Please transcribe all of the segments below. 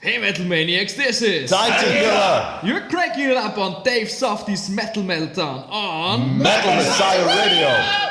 Hey Metal Maniacs, this is Time to Killer! You're cranking it up on Dave Softee's Metal Meltdown on Metal Messiah Radio!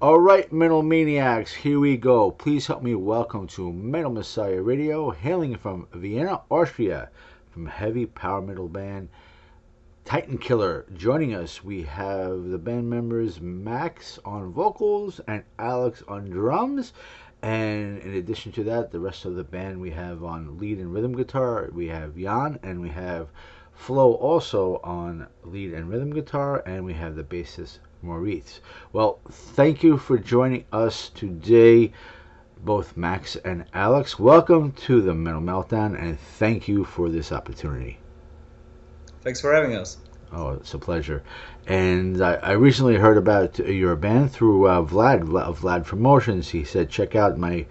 Alright, Metal Maniacs, here we go. Please help me welcome to Metal Messiah Radio, hailing from Vienna, Austria, from heavy power metal band Titan Killer. Joining us, we have the band members Max on vocals and Alex on drums. And in addition to that, the rest of the band we have on lead and rhythm guitar. We have Jan and we have Flo also on lead and rhythm guitar, and we have the bassist Moritz. Well, thank you for joining us today, both Max and Alex. Welcome to the Metal Meltdown, and thank you for this opportunity. Thanks for having us. Oh, it's a pleasure. And I recently heard about your band through Vlad Promotions. He said, check out my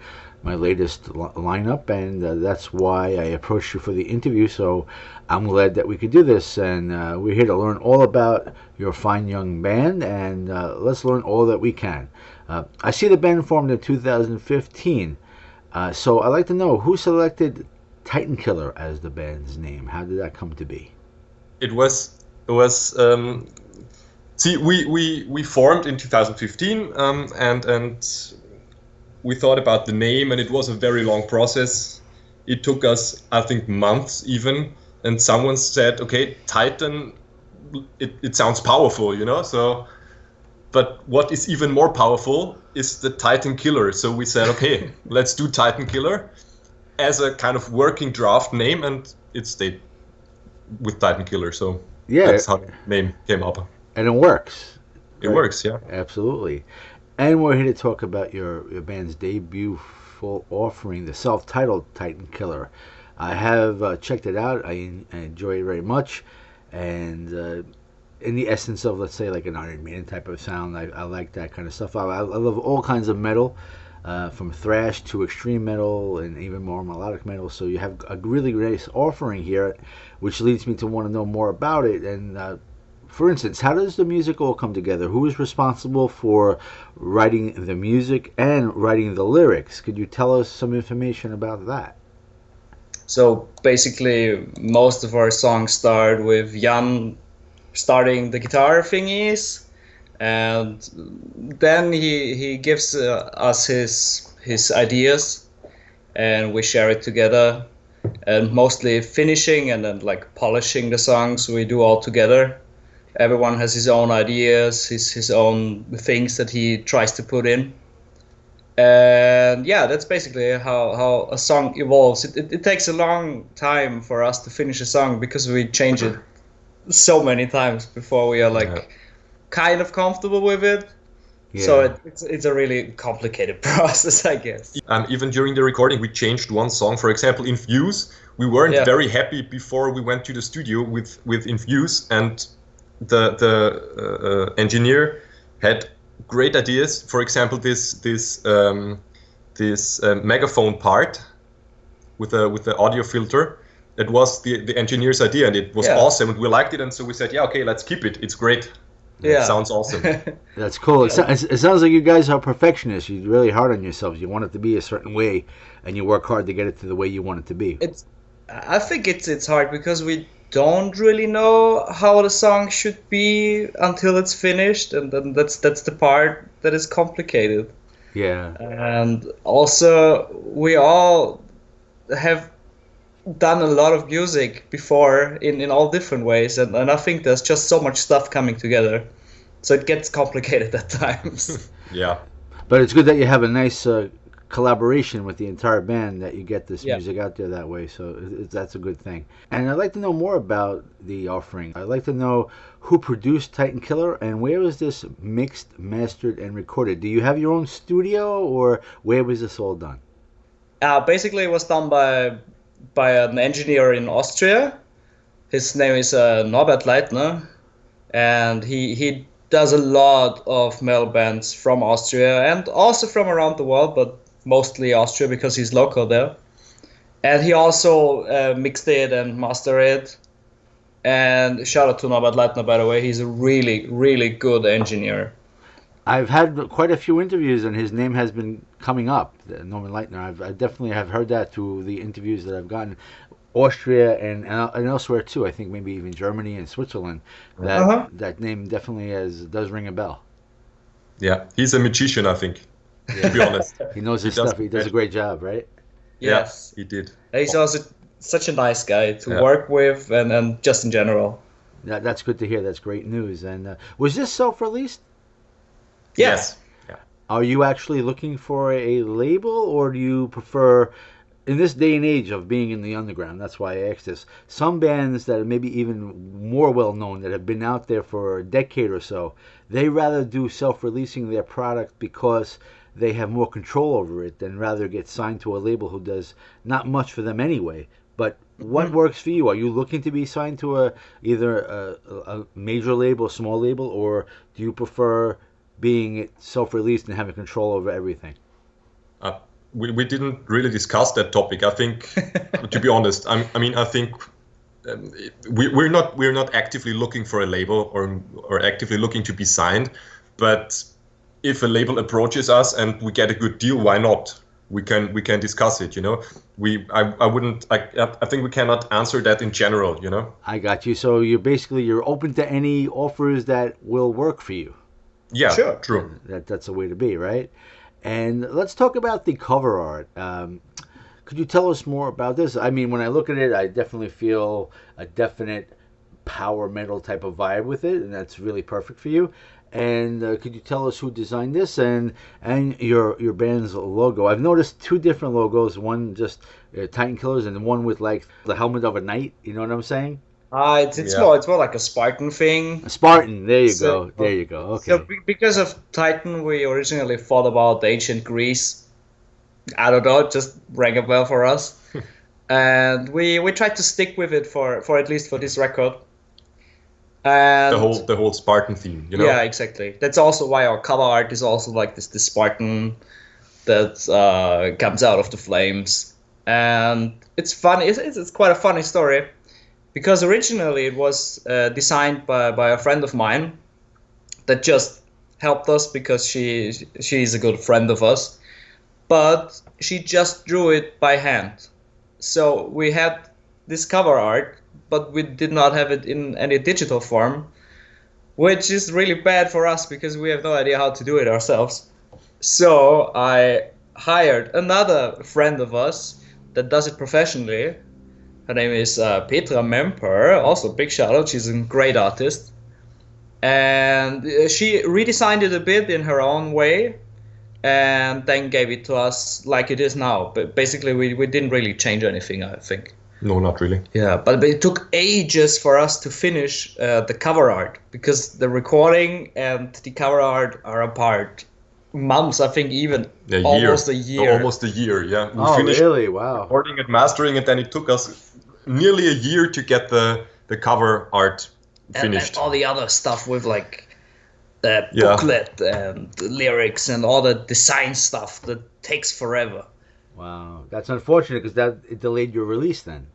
my latest lineup, and that's why I approached you for the interview. So I'm glad that we could do this, and we're here to learn all about your fine young band, and let's learn all that we can. I see the band formed in 2015, so I'd like to know who selected Titan Killer as the band's name. How did that come to be? It was see, we formed in 2015, and we thought about the name, and it was a very long process. It took us, I think, months even, and someone said, okay, Titan, it sounds powerful, so, but what is even more powerful is the Titan Killer. So we said, okay, let's do Titan Killer as a kind of working draft name, and it stayed with Titan Killer. So yeah, that's how the name came up. And it works. It works, yeah. Absolutely. And we're here to talk about your band's debut full offering, the self-titled Titan Killer. I have checked it out. I enjoy it very much. And in the essence of, let's say, like an Iron Maiden type of sound, I like that kind of stuff. I love all kinds of metal, from thrash to extreme metal and even more melodic metal. So you have a really nice offering here, which leads me to want to know more about it. And for instance, how does the music all come together? Who is responsible for writing the music and writing the lyrics? Could you tell us some information about that? So basically, most of our songs start with Jan starting the guitar thingies, and then he gives us his ideas, and we share it together. And mostly finishing and then like polishing the songs we do all together. Everyone has his own ideas, his own things that he tries to put in. And yeah, that's basically how a song evolves. It takes a long time for us to finish a song because we change it so many times before we are like kind of comfortable with it. Yeah. So it's a really complicated process, I guess. And even during the recording, we changed one song. For example, Infuse, we weren't very happy before we went to the studio with Infuse, and the engineer had great ideas. For example, this megaphone part with the audio filter. It was the engineer's idea, and it was awesome, and we liked it, and so we said, yeah, okay, let's keep it. It's great. Yeah, it sounds awesome. That's cool. It sounds like you guys are perfectionists. You're really hard on yourselves. You want it to be a certain way, and you work hard to get it to the way you want it to be. I think it's hard because we don't really know how the song should be until it's finished, and then that's the part that is complicated. Yeah. And also, we all have done a lot of music before in all different ways, and I think there's just so much stuff coming together, so it gets complicated at times. Yeah. But it's good that you have a nice collaboration with the entire band, that you get this music out there that way, so that's a good thing. And I'd like to know more about the offering. I'd like to know who produced Titan Killer, and where was this mixed, mastered, and recorded? Do you have your own studio, or where was this all done? Basically, it was done by an engineer in Austria. His name is Norbert Leitner, and he does a lot of metal bands from Austria and also from around the world, but mostly Austria because he's local there. And he also mixed it and mastered it. And shout out to Norbert Leitner, by the way. He's a really, really good engineer. I've had quite a few interviews, and his name has been coming up, Norman Leitner. I definitely have heard that through the interviews that I've gotten. Austria and elsewhere too. I think maybe even Germany and Switzerland. That name definitely does ring a bell. Yeah, he's a magician, I think. Yeah. To be honest, he knows his stuff. He does a great job, right? Yes, he did. He's also such a nice guy to work with, and just in general. That's good to hear. That's great news. And was this self-released? Yes. Yeah. Are you actually looking for a label, or do you prefer, in this day and age of being in the underground, that's why I asked this, some bands that are maybe even more well-known, that have been out there for a decade or so, they rather do self-releasing their product because they have more control over it than rather get signed to a label who does not much for them anyway. But what works for you? Are you looking to be signed to either a major label, a small label, or do you prefer being self-released and having control over everything? we didn't really discuss that topic. I think, to be honest, I think we're not actively looking for a label or actively looking to be signed, but if a label approaches us and we get a good deal, why not? We can discuss it. I think we cannot answer that in general. I got you. So you're open to any offers that will work for you. Yeah, Sure. True. That's the way to be, right? And let's talk about the cover art. Could you tell us more about this? I mean, when I look at it, I definitely feel a definite power metal type of vibe with it, and that's really perfect for you. And could you tell us who designed this and your band's logo? I've noticed two different logos. One just Titan Killers, and one with like the helmet of a knight. You know what I'm saying? It's more like a Spartan thing. A Spartan. There you So- go. There you go. Okay. So because of Titan, we originally thought about ancient Greece. I don't know, it just rang a bell for us. And we tried to stick with it for at least for this record. And The whole Spartan theme. yeah, exactly. That's also why our cover art is also like this Spartan that comes out of the flames. And it's funny. It's quite a funny story. Because originally it was designed by a friend of mine that just helped us because she's a good friend of us. But she just drew it by hand. So we had this cover art, but we did not have it in any digital form, which is really bad for us because we have no idea how to do it ourselves. So I hired another friend of us that does it professionally. Her name is Petra Memper, also big shout out, she's a great artist. And she redesigned it a bit in her own way and then gave it to us like it is now. But basically we didn't really change anything, I think. No, not really. Yeah, but it took ages for us to finish the cover art because the recording and the cover art are apart. Months, I think, even almost a year. Almost a year, yeah. We Oh, finished really? Wow. recording and mastering, and then it took us nearly a year to get the cover art finished. And all the other stuff with like the Yeah. booklet and the lyrics and all the design stuff that takes forever. Wow. That's unfortunate because it delayed your release then.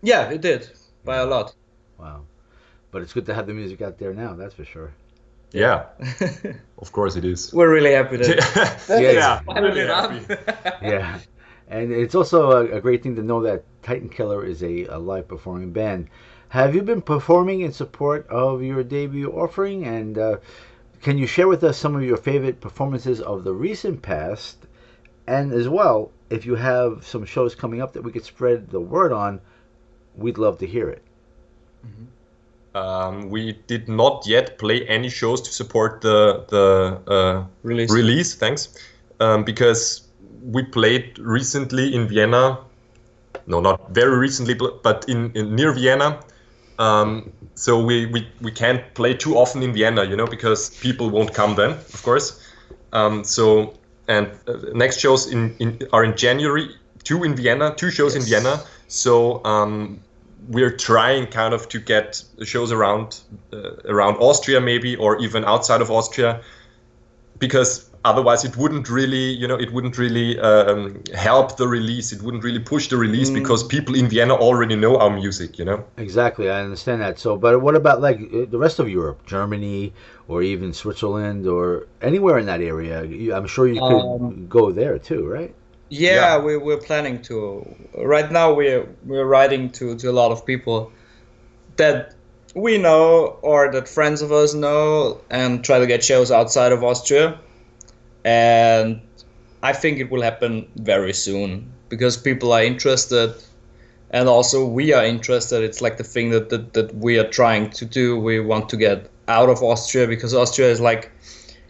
Yeah, it did by a lot. Wow. But it's good to have the music out there now, that's for sure. Yeah, of course it is. We're really happy that Yeah, finally really done. happy. Yeah. And it's also a great thing to know that Titan Killer is a live performing band. Have you been performing in support of your debut offering? And can you share with us some of your favorite performances of the recent past? And as well, if you have some shows coming up that we could spread the word on, we'd love to hear it. We did not yet play any shows to support the release. Thanks, because we played recently in Vienna. No, not very recently, but in near Vienna. So we can't play too often in Vienna, because people won't come then, of course. Next shows are in January. Two shows in Vienna. So we're trying kind of to get shows around Austria maybe, or even outside of Austria, because otherwise it wouldn't really help the release. It wouldn't really push the release because people in Vienna already know our music, Exactly, I understand that. So, but what about like the rest of Europe, Germany, or even Switzerland, or anywhere in that area? I'm sure you could go there too, right? Yeah, we're planning to. Right now, we're writing to a lot of people that we know or that friends of us know, and try to get shows outside of Austria. And I think it will happen very soon because people are interested, and also we are interested. It's like the thing that we are trying to do. We want to get out of Austria because Austria is like,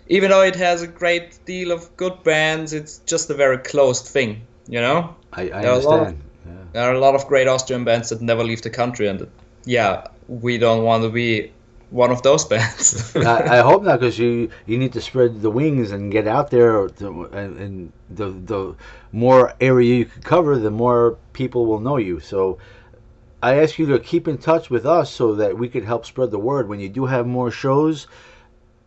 even though it has a great deal of good bands, it's just a very closed thing, I understand. There are a lot of great Austrian bands that never leave the country, and we don't want to be one of those bands. I hope not, because you need to spread the wings and get out there, and the more area you can cover, the more people will know you. So I ask you to keep in touch with us so that we could help spread the word. When you do have more shows,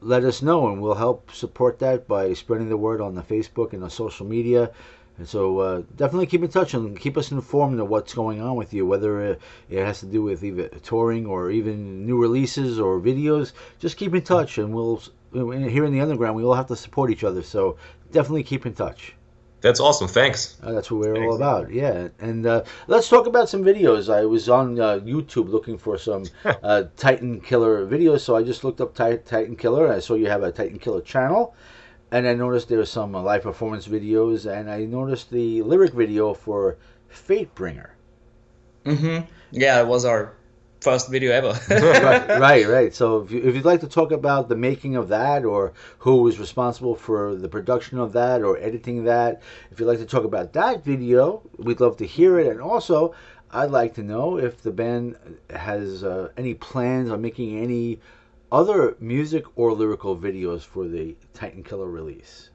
let us know, and we'll help support that by spreading the word on the Facebook and the social media. And so definitely keep in touch and keep us informed of what's going on with you, whether it has to do with either touring or even new releases or videos. Just keep in touch, and we'll here in the underground we all have to support each other. So definitely keep in touch. That's awesome. Thanks. That's what we're all about, yeah. And let's talk about some videos. I was on YouTube looking for some Titan Killer videos, so I just looked up Titan Killer, and I saw you have a Titan Killer channel, and I noticed there were some live performance videos, and I noticed the lyric video for Fatebringer. Yeah, it was our first video ever. Right. So if you'd like to talk about the making of that, or who was responsible for the production of that or editing that, if you'd like to talk about that video, we'd love to hear it. And also, I'd like to know if the band has any plans on making any other music or lyrical videos for the Titan Killer release.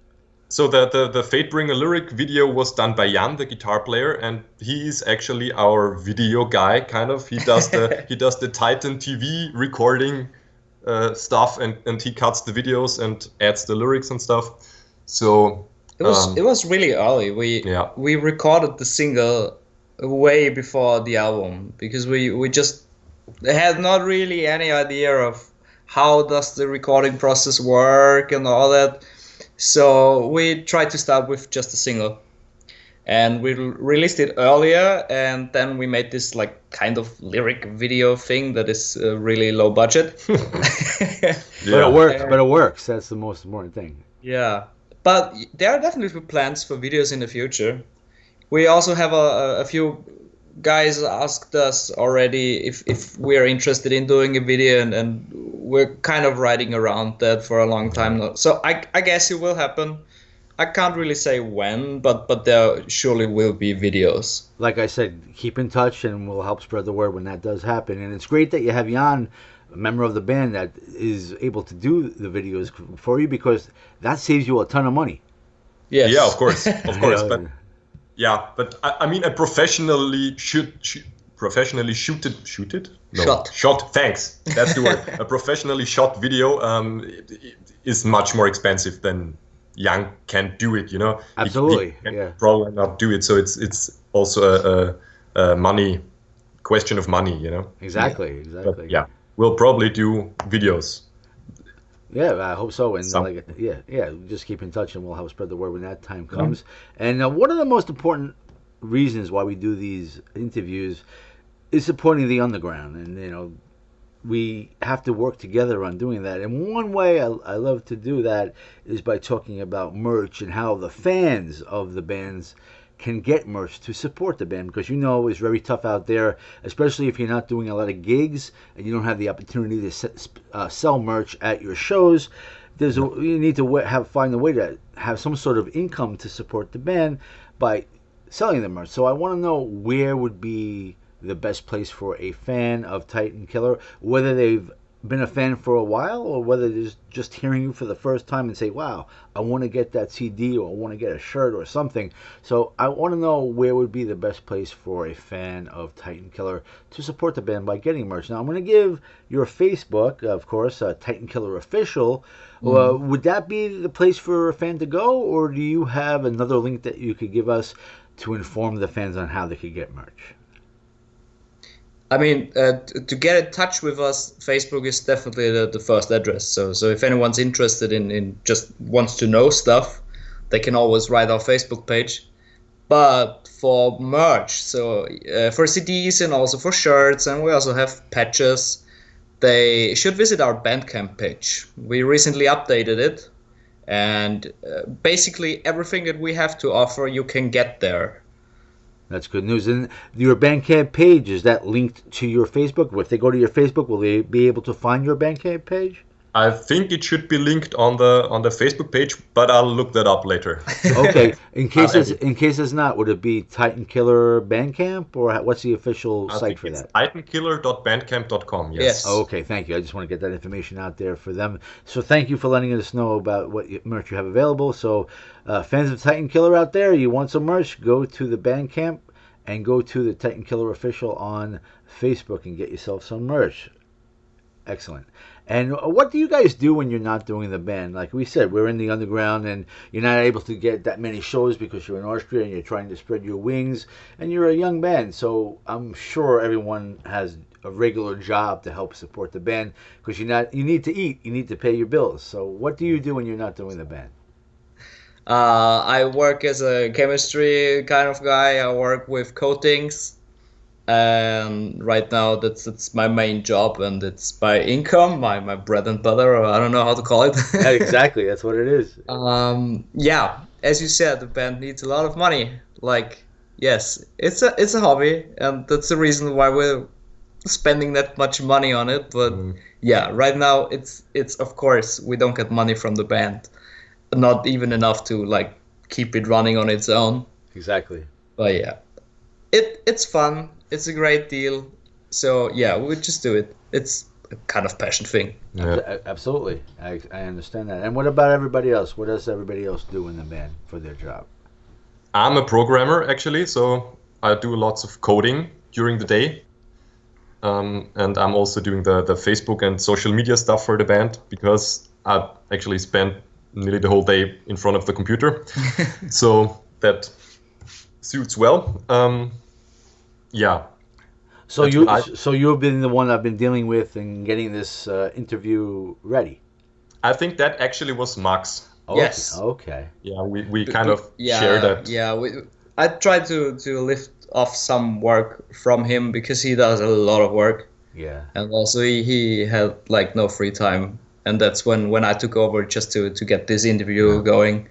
So the Fatebringer lyric video was done by Jan, the guitar player, and he is actually our video guy, kind of. He does the Titan TV recording stuff, and he cuts the videos and adds the lyrics and stuff. So it was really early. We recorded the single way before the album, because we just had not really any idea of how does the recording process work and all that. So we tried to start with just a single, and we released it earlier, and then we made this like kind of lyric video thing that is really low budget. But it works. That's the most important thing. Yeah, but there are definitely plans for videos in the future. We also have a few guys asked us already if we're interested in doing a video, and we're kind of riding around that for a long time now. So I guess it will happen. I can't really say when, but there surely will be videos. Like I said, keep in touch, and we'll help spread the word when that does happen. And it's great that you have Jan, a member of the band, that is able to do the videos for you, because that saves you a ton of money. Yes. Yeah, of course. But yeah, but I mean, a professionally shot. Thanks, that's the word. A professionally shot video is much more expensive than Jan can do it. Absolutely. He can probably not do it. So it's also a money question of money. Exactly. But yeah, we'll probably do videos. Yeah, I hope so. And just keep in touch, and we'll help spread the word when that time comes. And one of the most important reasons why we do these interviews is supporting the underground. And we have to work together on doing that. And one way I love to do that is by talking about merch and how the fans of the bands can get merch to support the band, because it's very tough out there, especially if you're not doing a lot of gigs and you don't have the opportunity to sell merch at your shows. You need to find a way to have some sort of income to support the band by selling the merch. So I want to know where would be the best place for a fan of Titan Killer, whether they've been a fan for a while or whether they're just hearing you for the first time and say, wow, I want to get that CD, or I want to get a shirt or something. So I want to know where would be the best place for a fan of Titan Killer to support the band by getting merch. Now I'm going to give your Facebook, of course, Titan Killer Official. Would that be the place for a fan to go, or do you have another link that you could give us to inform the fans on how they could get merch? I mean, to get in touch with us, Facebook is definitely the first address. So if anyone's interested in just wants to know stuff, they can always write our Facebook page. But for merch, so for CDs and also for shirts, and we also have patches, they should visit our Bandcamp page. We recently updated it, and basically everything that we have to offer, you can get there. That's good news. And your Bandcamp page, is that linked to your Facebook? If they go to your Facebook, will they be able to find your Bandcamp page? I think it should be linked on the Facebook page, but I'll look that up later. Okay. In case it's not, would it be Titan Killer Bandcamp, or what's the official site for that? titankiller.bandcamp.com. Yes. Okay, thank you. I just want to get that information out there for them. So thank you for letting us know about what merch you have available. So fans of Titan Killer out there, you want some merch, go to the Bandcamp and go to the Titan Killer Official on Facebook and get yourself some merch. Excellent. And what do you guys do when you're not doing the band? Like we said, we're in the underground, and you're not able to get that many shows because you're in Austria and you're trying to spread your wings, and you're a young band. So I'm sure everyone has a regular job to help support the band because you need to eat, you need to pay your bills. So what do you do when you're not doing the band? I work as a chemistry kind of guy. I work with coatings, and right now that's my main job, and it's my income, my bread and butter, or I don't know how to call it. Yeah, exactly, that's what it is. Yeah, as you said, the band needs a lot of money. Like, yes, it's a hobby, and that's the reason why we're spending that much money on it. But yeah, right now it's of course we don't get money from the band, not even enough to like keep it running on its own. Exactly. But yeah, it's fun. It's a great deal. So yeah, we just do it. It's a kind of passion thing. Yeah. Absolutely, I understand that. And what about everybody else? What does everybody else do in the band for their job? I'm a programmer actually, so I do lots of coding during the day. And I'm also doing the Facebook and social media stuff for the band because I actually spend nearly the whole day in front of the computer. So that suits well. Yeah. So you've been the one I've been dealing with and getting this interview ready. I think that actually was Max. Okay. Yes. Okay. Yeah, we kind of share that. Yeah, I try to lift off some work from him because he does a lot of work. Yeah. And also he had like no free time, and that's when I took over just to get this interview going.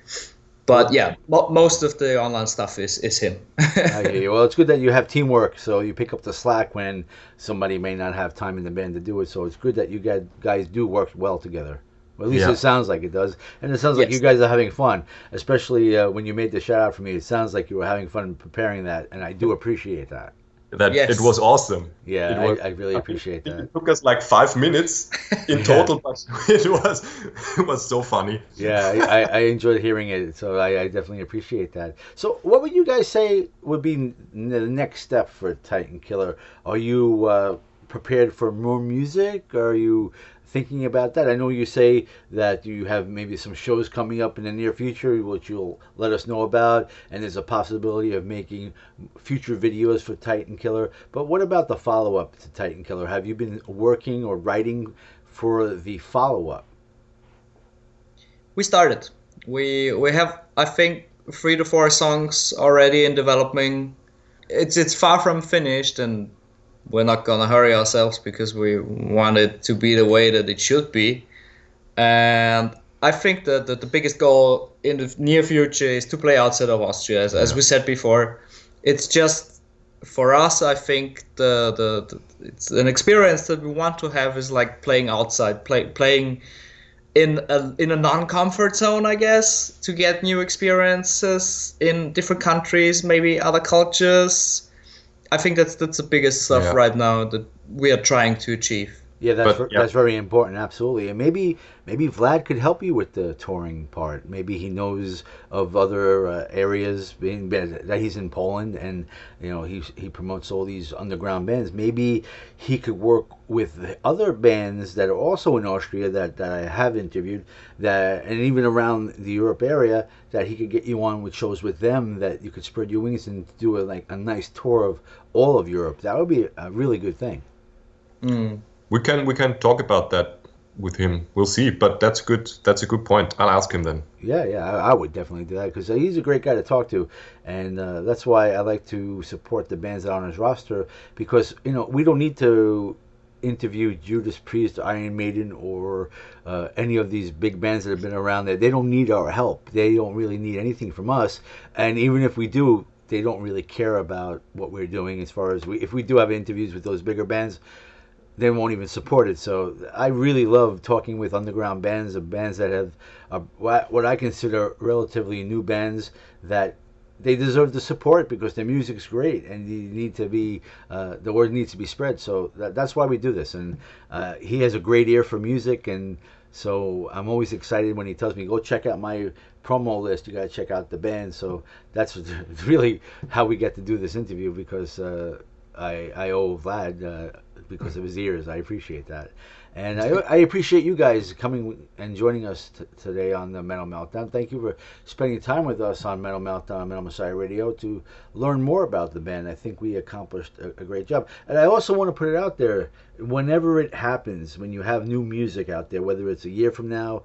But yeah, most of the online stuff is him. I hear you. Well, it's good that you have teamwork, so you pick up the slack when somebody may not have time in the band to do it. So it's good that you guys do work well together. Well, at least it sounds like it does. And it sounds like you guys are having fun, especially when you made the shout out for me. It sounds like you were having fun preparing that, and I do appreciate that. It was awesome. Yeah, I really appreciate that. It took us like 5 minutes in total, but it was so funny. Yeah, I enjoyed hearing it, so I definitely appreciate that. So what would you guys say would be the next step for Titan Killer? Are you prepared for more music? Are you thinking about that? I know you say that you have maybe some shows coming up in the near future, which you'll let us know about, and there's a possibility of making future videos for Titan Killer. But what about the follow-up to Titan Killer? Have you been working or writing for the follow-up? We started. We have, I think, 3 to 4 songs already in developing. It's far from finished, and we're not gonna hurry ourselves because we want it to be the way that it should be. And I think that the biggest goal in the near future is to play outside of Austria. As we said before, it's just for us. I think it's an experience that we want to have is like playing outside, playing in a non-comfort zone, I guess, to get new experiences in different countries, maybe other cultures. I think that's the biggest stuff right now that we are trying to achieve. Yeah, that's very important, absolutely. And maybe Vlad could help you with the touring part. Maybe he knows of other areas, being that he's in Poland, and he promotes all these underground bands. Maybe he could work with the other bands that are also in Austria that I have interviewed, and even around the Europe area, that he could get you on with shows with them, that you could spread your wings and do a nice tour of all of Europe. That would be a really good thing. We can talk about that with him. We'll see, but that's good. That's a good point. I'll ask him then. Yeah, I would definitely do that because he's a great guy to talk to, and that's why I like to support the bands that are on his roster, because we don't need to interview Judas Priest, Iron Maiden, or any of these big bands that have been around there. They don't need our help. They don't really need anything from us, and even if we do, they don't really care about what we're doing. As far as if we do have interviews with those bigger bands, they won't even support it. So I really love talking with underground bands, of bands that have what I consider relatively new bands, that they deserve the support because their music's great, and you need to be the word needs to be spread. So that's why we do this. And he has a great ear for music, and so I'm always excited when he tells me, go check out my promo list, you got to check out the band. So that's really how we get to do this interview, because I owe Vlad because of his ears. I appreciate that. And I appreciate you guys coming and joining us today on the Metal Meltdown. Thank you for spending time with us on Metal Meltdown on Metal Messiah Radio to learn more about the band. I think we accomplished a great job. And I also want to put it out there, whenever it happens, when you have new music out there, whether it's a year from now,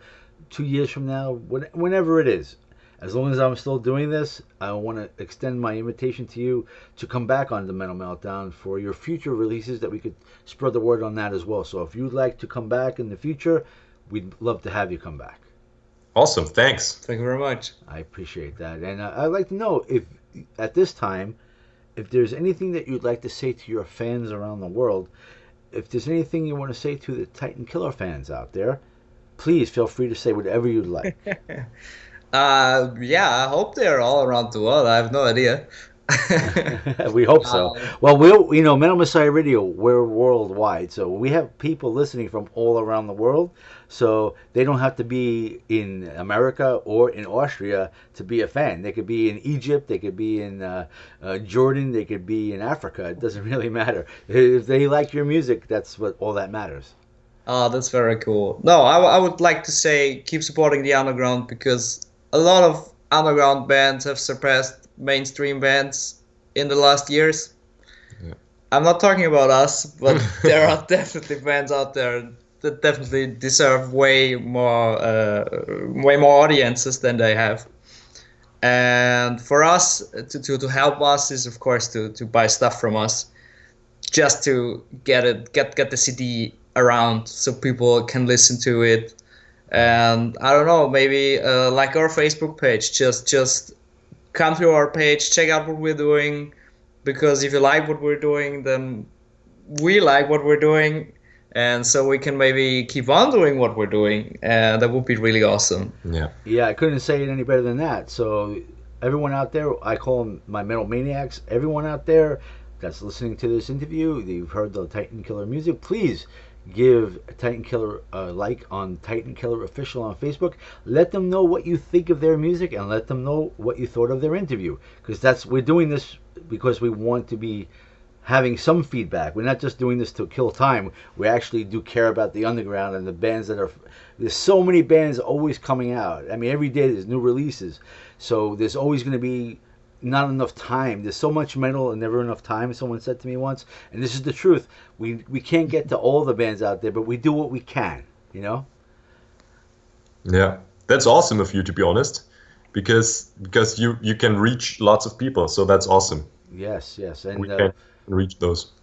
2 years from now, whenever it is, as long as I'm still doing this, I want to extend my invitation to you to come back on the Metal Meltdown for your future releases, that we could spread the word on that as well. So if you'd like to come back in the future, we'd love to have you come back. Awesome, thanks. Thank you very much. I appreciate that. And I'd like to know, if at this time, if there's anything that you'd like to say to your fans around the world, if there's anything you want to say to the Titan Killer fans out there, please feel free to say whatever you'd like. Yeah, I hope they're all around the world. I have no idea. We hope so. Well, Metal Messiah Radio, we're worldwide, so we have people listening from all around the world. So they don't have to be in America or in Austria to be a fan. They could be in Egypt, they could be in Jordan, they could be in Africa. It doesn't really matter. If they like your music, that's all that matters. Oh, that's very cool. No, I would like to say keep supporting the underground, because a lot of underground bands have surpassed mainstream bands in the last years. Yeah. I'm not talking about us, but there are definitely bands out there that definitely deserve way more audiences than they have. And for us to help us is, of course, to buy stuff from us, just to get the CD around so people can listen to it. And I don't know, maybe like our Facebook page, just come to our page, check out what we're doing, because if you like what we're doing, then we like what we're doing, and so we can maybe keep on doing what we're doing, and that would be really awesome. Yeah, I couldn't say it any better than that. So everyone out there, I call them my metal maniacs, everyone out there that's listening to this interview, you've heard the Titan Killer music, please give Titan Killer a like on Titan Killer Official on Facebook. Let them know what you think of their music, and let them know what you thought of their interview, because we're doing this because we want to be having some feedback. We're not just doing this to kill time. We actually do care about the underground and the bands that are. There's so many bands always coming out. I mean, every day there's new releases, so there's always going to be not enough time. There's so much metal and never enough time, someone said to me once, and this is the truth. We can't get to all the bands out there, but we do what we can, Yeah, that's awesome of you, to be honest, because you can reach lots of people, so that's awesome. Yes, and we can reach those.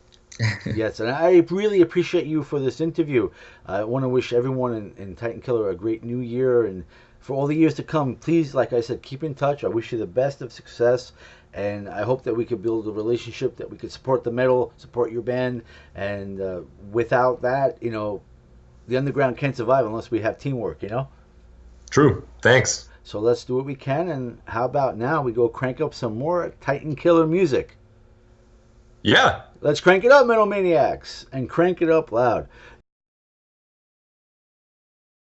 Yes, and I really appreciate you for this interview. I want to wish everyone in Titan Killer a great new year, and for all the years to come, please, like I said, keep in touch. I wish you the best of success, and I hope that we could build a relationship, that we could support the metal, support your band, and without that, the underground can't survive unless we have teamwork, True, thanks. So let's do what we can, and how about now we go crank up some more Titan Killer music? Yeah. Let's crank it up, Metal Maniacs, and crank it up loud.